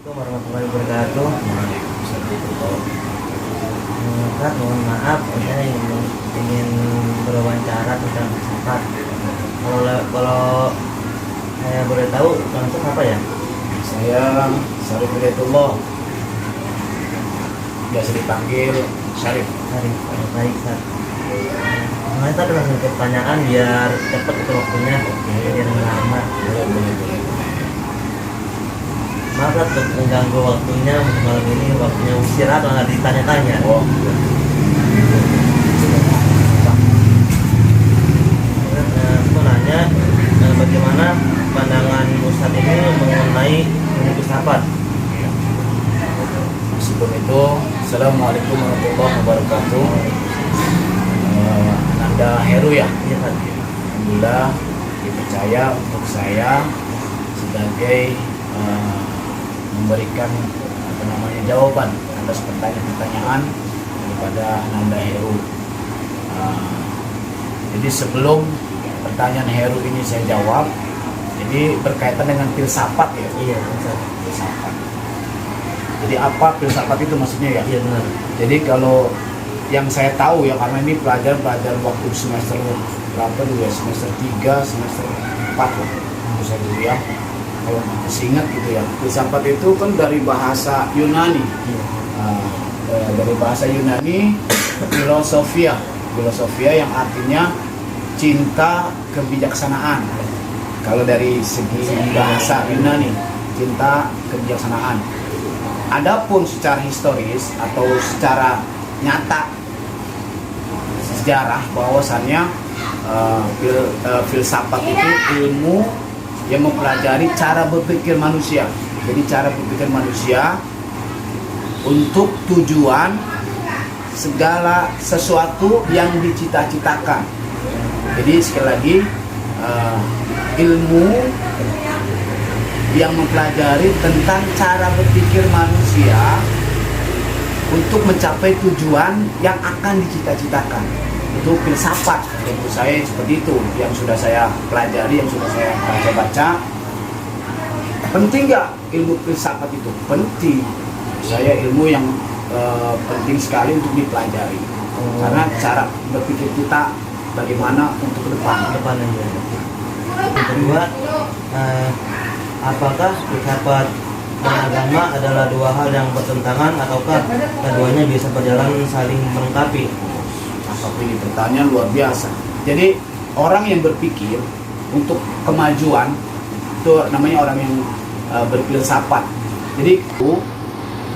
Warahmatullahi wabarakatuh. Kak, mohon maaf, saya ingin berwawancara tentang filsafat. Kalau saya boleh tahu, untuk apa ya? Saya Syarif Hidayatullah, biasa dipanggil Syarif. Hari baik, Kak. Sebenarnya tadi langsung ke pertanyaan biar cepat itu waktunya, biar nggak lama. Boleh. Maaf Kak, untuk mengganggu waktunya untuk malam ini, waktunya istirahat atau nggak ditanya-tanya. Oh, Aku nanya, bagaimana pandangan Ustadz ini mengenai ilmu filsafat? sebelum itu, Assalamualaikum warahmatullahi wabarakatuh. Anda Heru ya? Iya Kak. Alhamdulillah dipercaya untuk saya sebagai memberikan jawaban atas pertanyaan-pertanyaan daripada Nanda Heru. Jadi sebelum pertanyaan Heru ini saya jawab, jadi berkaitan dengan filsafat ya. Iya Ustadz. Filsafat. Jadi apa filsafat itu maksudnya ya? Iya benar. Jadi kalau yang saya tahu ya, karena ini pelajaran waktu semester berapa dulu ya, semester 3, semester 4 lah, saya dulu ya, kalau masih ingat gitu ya. Filsafat itu kan dari bahasa Yunani. Iya. Dari bahasa Yunani, filosofia yang artinya cinta kebijaksanaan. Kalau dari segi bahasa Yunani, cinta kebijaksanaan. Adapun secara historis atau secara nyata sejarah, bahwasannya filsafat itu ilmu yang mempelajari cara berpikir manusia. Jadi cara berpikir manusia untuk tujuan segala sesuatu yang dicita-citakan. Jadi sekali lagi, ilmu yang mempelajari tentang cara berpikir manusia untuk mencapai tujuan yang akan dicita-citakan. Itu filsafat. Menurut saya seperti itu yang sudah saya pelajari, yang sudah saya baca-baca. Penting nggak ilmu filsafat itu? Penting. Saya ilmu yang penting sekali untuk dipelajari. Karena cara berpikir kita bagaimana untuk ke depan. Depannya ya. Yang kedua, apakah filsafat dan agama adalah dua hal yang bertentangan ataukah keduanya bisa berjalan saling melengkapi? Tapi ini pertanyaan luar biasa. Jadi orang yang berpikir untuk kemajuan itu namanya orang yang berfilsafat. Jadi itu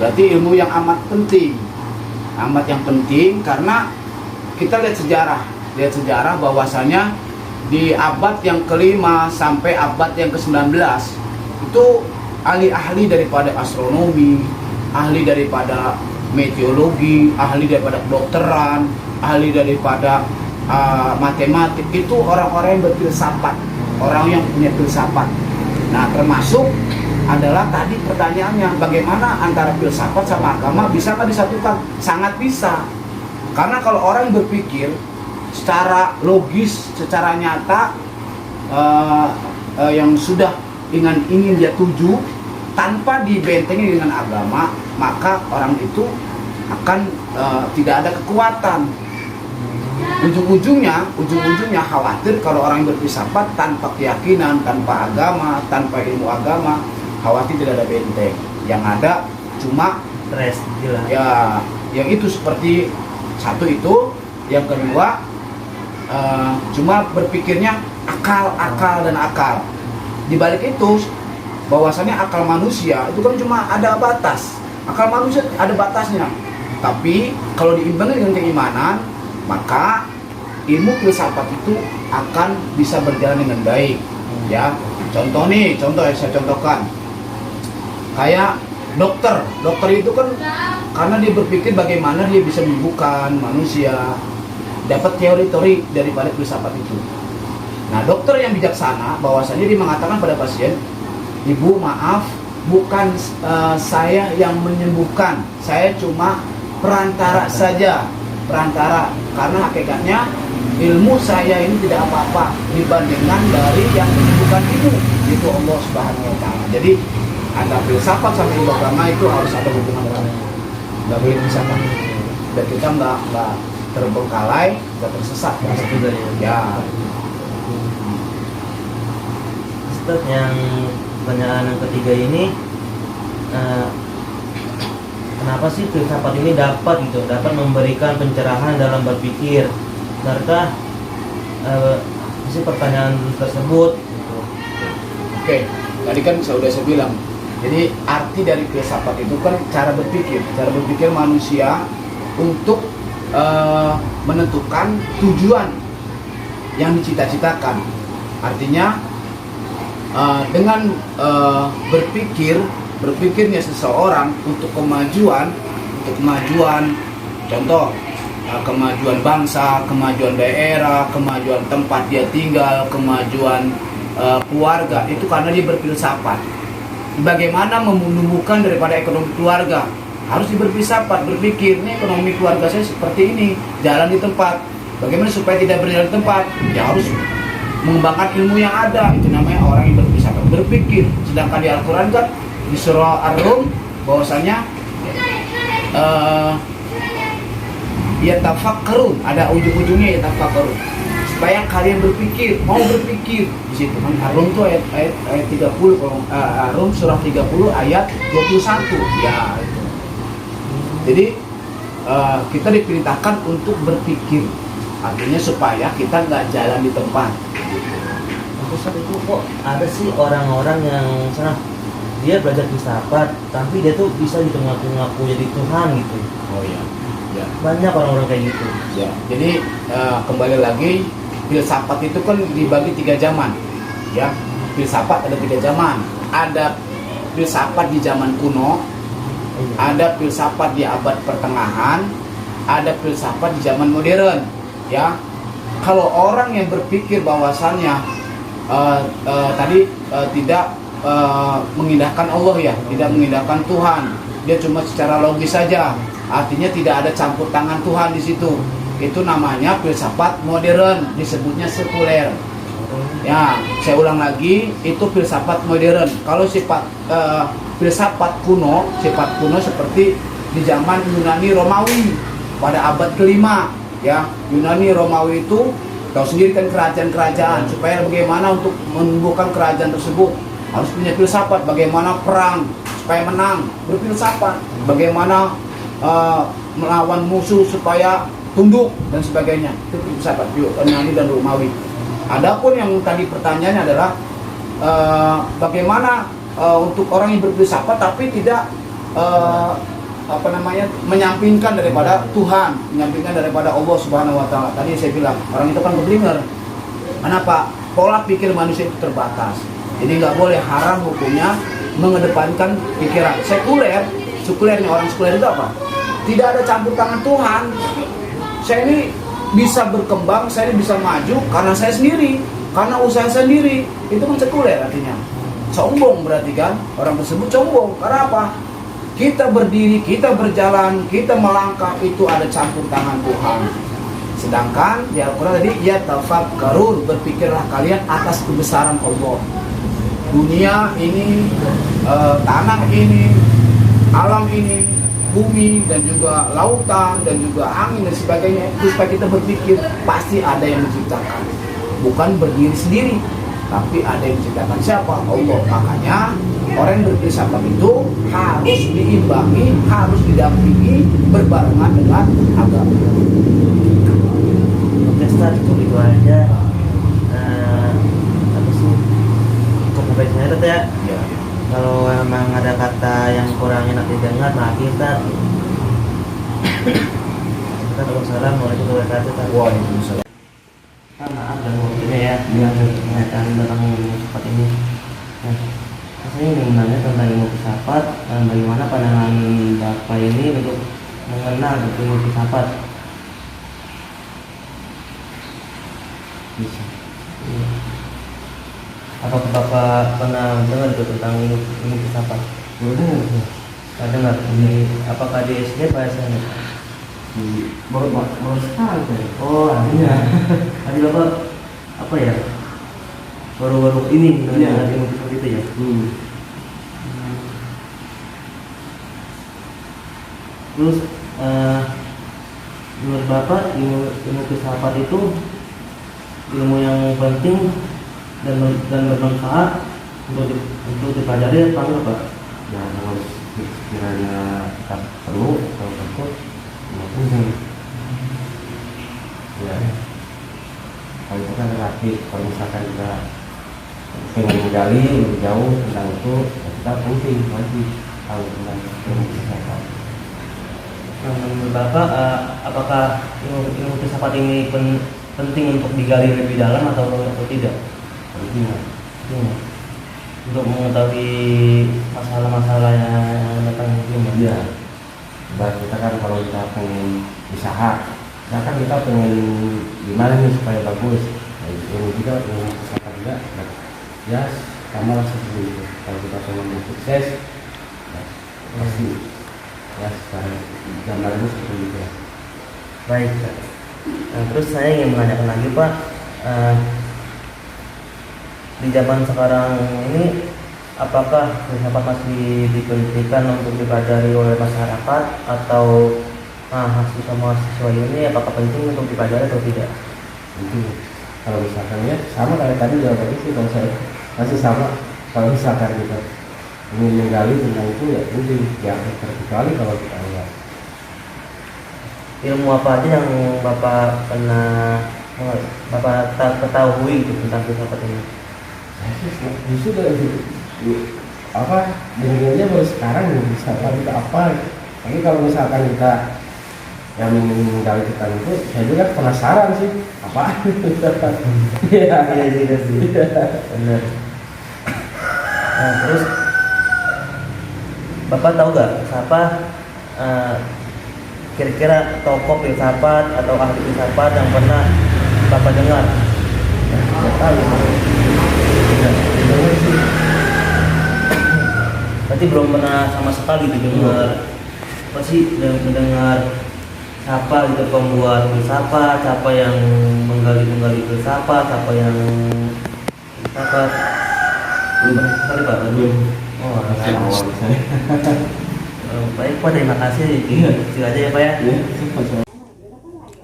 berarti ilmu yang amat penting, karena kita lihat sejarah bahwasanya di abad yang ke-5 sampai abad yang ke-19 itu ahli-ahli daripada astronomi, ahli daripada meteorologi, ahli daripada kedokteran, ahli daripada matematik, itu orang-orang yang berfilsafat, orang yang punya filsafat. Nah, termasuk adalah tadi pertanyaannya, bagaimana antara filsafat sama agama bisakah disatukan? Sangat bisa. Karena kalau orang berpikir secara logis, secara nyata, yang sudah ingin dia tuju tanpa dibentengi dengan agama, maka orang itu akan tidak ada kekuatan. Ujung-ujungnya khawatir kalau orang yang berfilsafat tanpa keyakinan, tanpa agama, tanpa ilmu agama, khawatir tidak ada benteng. Yang ada cuma Stres, gila. ya, yang itu seperti satu itu. Yang kedua, cuma berpikirnya akal. Di balik itu, bahwasannya akal manusia itu kan cuma ada batas. Akal manusia ada batasnya. Tapi kalau diimbangi dengan keimanan, maka ilmu filsafat itu akan bisa berjalan dengan baik. Ya, contoh yang saya contohkan. Kayak dokter itu kan karena dia berpikir bagaimana dia bisa menyembuhkan manusia, dapat teori-teori daripada filsafat itu. Nah, dokter yang bijaksana bahwasanya dia mengatakan pada pasien, "Ibu, maaf, bukan saya yang menyembuhkan, saya cuma perantara saja, karena hakikatnya ilmu saya ini tidak apa-apa dibandingkan dari yang menyembuhkan ibu, itu Allah Subhanahu wa Ta'ala." Jadi antara filsafat sama ilmu agama itu harus ada hubungan erat, nggak boleh dipisahkan. Dan kita nggak terbengkalai, nggak tersesat. Ya. Ustaz, yang pertanyaan yang ketiga ini, kenapa sih filsafat ini dapat memberikan pencerahan dalam berpikir? Benarkah sih pertanyaan tersebut? Gitu. Oke, tadi kan sudah saya bilang. Jadi arti dari filsafat itu kan cara berpikir manusia untuk menentukan tujuan yang dicita-citakan. Artinya dengan berpikirnya seseorang untuk kemajuan, contoh kemajuan bangsa, kemajuan daerah, kemajuan tempat dia tinggal, kemajuan keluarga, itu karena dia berfilsafat. Bagaimana menumbuhkan daripada ekonomi keluarga, harus berfilsafat, berpikir, ini ekonomi keluarga saya seperti ini, jalan di tempat. Bagaimana supaya tidak berjalan di tempat? Ya harus mengembangkan ilmu yang ada, itu namanya orang yang berfilsafat, berpikir. Sedangkan di Al-Quran kan di surah Ar-Rum bahwasanya yatafakkarun, ada ujung-ujungnya yatafakkarun, supaya kalian berpikir, mau berpikir di situ. Ar-Rum itu ayat 30, Ar-Rum surah 30 ayat 21. Ya itu. Jadi kita diperintahkan untuk berpikir, artinya supaya kita nggak jalan di tempat. Ustaz, itu kok ada sih orang-orang yang dia belajar filsafat, tapi dia tuh bisa gitu ngaku-ngaku jadi Tuhan gitu. Oh iya. Ya. Banyak orang-orang kayak gitu. Ya. Jadi kembali lagi, filsafat itu kan dibagi 3 zaman. Ya, filsafat ada 3 zaman. Ada filsafat di zaman kuno, ada filsafat di abad pertengahan, ada filsafat di zaman modern. Ya, kalau orang yang berpikir bahwasannya tidak mengindahkan Allah, ya, tidak mengindahkan Tuhan, dia cuma secara logis saja, artinya tidak ada campur tangan Tuhan di situ. Itu namanya filsafat modern, disebutnya sekuler. Ya, saya ulang lagi, itu filsafat modern. Kalau filsafat kuno seperti di zaman Yunani Romawi pada abad kelima, ya. Yunani Romawi itu tahu sendiri kan kerajaan-kerajaan, supaya bagaimana untuk menumbuhkan kerajaan tersebut harus punya filsafat, bagaimana perang supaya menang, berfilsafat, bagaimana melawan musuh supaya tunduk dan sebagainya. Itu filsafat Yunani dan Romawi. Adapun yang tadi pertanyaannya adalah bagaimana untuk orang yang berfilsafat tapi tidak menyampingkan daripada Tuhan, menyampingkan daripada Allah Subhanahu wa taala. Tadi saya bilang orang itu kan keblinger. Kenapa? Pola pikir manusia itu terbatas. Jadi nggak boleh, haram hukumnya mengedepankan pikiran sekuler. Sekulernya orang sekuler itu apa? Tidak ada campur tangan Tuhan. Saya ini bisa berkembang, saya ini bisa maju karena saya sendiri, karena usaha sendiri. Itu kan sekuler artinya. Sombong berarti kan, orang tersebut sombong. Karena apa? Kita berdiri, kita berjalan, kita melangkah, itu ada campur tangan Tuhan. Sedangkan di Al-Quran tadi, ya tafakkarun, berpikirlah kalian atas kebesaran Allah. Dunia ini, tanah ini, alam ini, bumi dan juga lautan dan juga angin dan sebagainya. Itu supaya kita berpikir pasti ada yang menciptakan, bukan berdiri sendiri, tapi ada yang menciptakan. Siapa? Allah. Makanya orang yang berfilsafat itu harus diimbangi, harus didampingi berbarengan dengan agama. Oke Ustaz, itu aja. Apa sih? Cukup baiknya itu ya. Ya. Kalau memang ada kata yang kurang enak didengar, maaf Ustaz. Assalamualaikum warahmatullahi wabarakatuh. Waalaikumsalam. Maaf dan waktunya ya, menanyakan tentang filsafat ini. Nah, saya ingin menanya tentang ilmu filsafat, bagaimana pandangan Bapak ini untuk mengenal ilmu filsafat? Bisa. Iya. Apakah Bapak pernah dengar itu tentang ilmu filsafat? Belum dengar. Pernah dengar? Apakah di SD Pak SMP? Baru sekali saya. Oh, artinya tadi Bapak apa ya? Baru-baru ini Iya. ilmu filsafat itu ya? Terus menurut Bapak ilmu filsafat itu ilmu yang penting dan bermanfaat untuk dipelajari apa enggak, Pak? Ya kalau sekiranya kita perlu atau takut ya penting. Ya kalau itu kan relatif. Kalau misalkan kita pengen menggali lebih jauh tentang itu, ya kita penting wajib tahu tentang ilmu filsafat. Nah, menurut Bapak, apakah ilmu filsafat ini penting untuk digali lebih dalam atau tidak? Penting lah. Penting. Untuk mengetahui masalah-masalah yang datang mungkin. Iya. Sebab kita kan kalau kita pengen usaha, kita pengen gimana nih supaya bagus. Nah, ilmu juga ilmu filsafat juga. Nah, ya sama lah seperti itu. Kalau kita pengen sukses, ya, pasti ya sekarang gambarnya seperti itu ya. Baik, Pak. Nah, terus saya ingin menanyakan lagi, Pak. Di zaman sekarang ini, apakah filsafat masih dipentingkan untuk dipelajari oleh masyarakat atau mahasiswa ini apakah penting untuk dipelajari atau tidak? Mungkin kalau misalkan ya sama kayak tadi jawabannya sih, kalau saya masih sama. Kalau misalkan kita ingin menggali tentang itu ya penting, ya terkecuali kalau kita enggak. Ilmu apa aja yang Bapak ketahui gitu tentang filsafat ini? Justru dari apa dengarnya baru sekarang misalkan kita apa. Tapi kalau misalkan kita yang ingin menggali tentang itu, saya juga penasaran sih apa. Iya juga sih, benar. Nah, terus Bapak tahu gak siapa kira-kira tokoh filsafat atau ahli filsafat yang pernah Bapak dengar? Nggak tahu ya. Dengar sih. Berarti belum pernah sama sekali didengar. Apa sih mendengar siapa gitu pembuat filsafat, siapa yang menggali filsafat, siapa yang filsafat? Belum pernah sekali, Pak? Belum. Oh, Masih awal saya. Baik, Pak, terima kasih. Itu aja ya, Pak ya.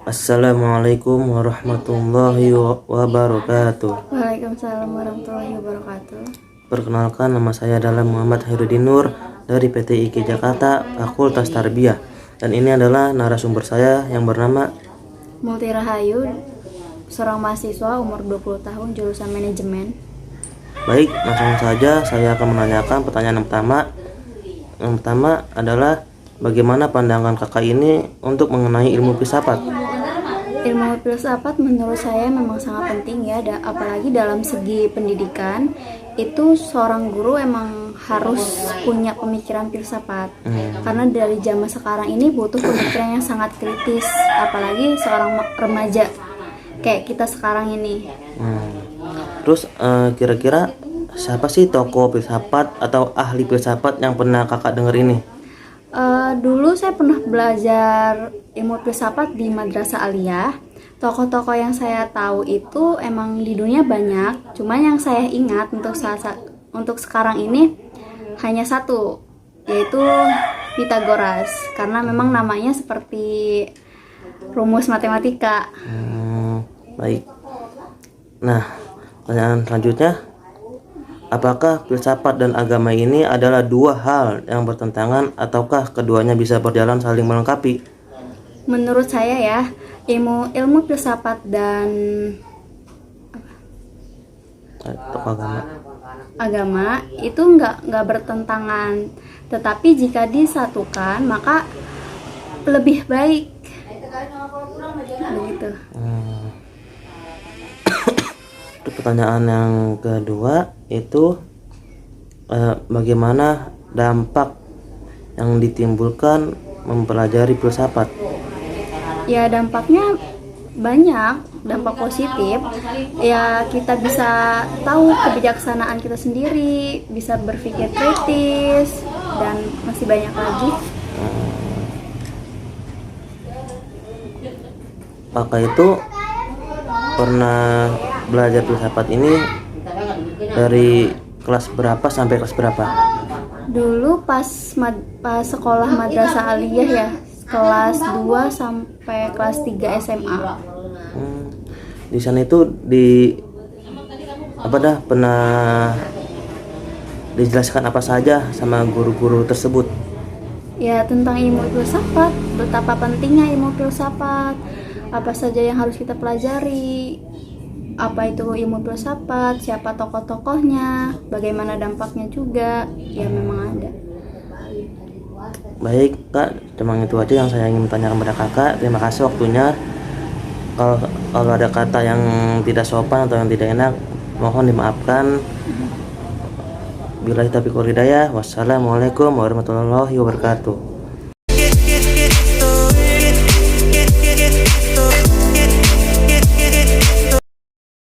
Assalamualaikum warahmatullahi wabarakatuh. Waalaikumsalam warahmatullahi wabarakatuh. Perkenalkan, nama saya adalah Muhammad Hairudin Nur dari PT IK Jakarta, Fakultas Tarbiyah. Dan ini adalah narasumber saya yang bernama Multi Rahayu, seorang mahasiswa umur 20 tahun jurusan manajemen. Baik, langsung saja saya akan menanyakan pertanyaan yang pertama. Yang pertama adalah bagaimana pandangan kakak ini untuk mengenai ilmu filsafat? Ilmu filsafat menurut saya memang sangat penting ya, apalagi dalam segi pendidikan. Itu seorang guru emang harus punya pemikiran filsafat. Karena dari zaman sekarang ini butuh pemikiran yang sangat kritis, apalagi seorang remaja kayak kita sekarang ini. Terus kira-kira siapa sih tokoh filsafat atau ahli filsafat yang pernah kakak dengar ini? Dulu saya pernah belajar ilmu filsafat di Madrasah Aliyah. Tokoh-tokoh yang saya tahu itu emang di dunia banyak, cuman yang saya ingat untuk sekarang ini hanya satu, yaitu Pythagoras, karena memang namanya seperti rumus matematika. Baik. Nah, pertanyaan selanjutnya, apakah filsafat dan agama ini adalah dua hal yang bertentangan ataukah keduanya bisa berjalan saling melengkapi? Menurut saya ya, ilmu filsafat dan Tokoh agama itu nggak bertentangan, tetapi jika disatukan maka lebih baik. Begitu. Itu pertanyaan yang kedua itu bagaimana dampak yang ditimbulkan mempelajari filsafat? Ya dampaknya banyak, dampak positif. Ya kita bisa tahu kebijaksanaan kita sendiri, bisa berpikir kritis, dan masih banyak lagi. Kakak itu pernah belajar filsafat ini dari kelas berapa sampai kelas berapa? Dulu pas sekolah Madrasah Aliyah ya, kelas 2 sampai kelas 3 SMA. Di sana itu pernah dijelaskan apa saja sama guru-guru tersebut? Ya, tentang ilmu filsafat, betapa pentingnya ilmu filsafat, apa saja yang harus kita pelajari, apa itu ilmu filsafat, siapa tokoh-tokohnya, bagaimana dampaknya juga, ya memang ada. Baik Kak, cuma itu aja yang saya ingin tanyakan kepada Kakak. Terima kasih waktunya. Kalau ada kata yang tidak sopan atau yang tidak enak, mohon dimaafkan. Billahi taufiq wal hidayah. Wassalamualaikum warahmatullahi wabarakatuh.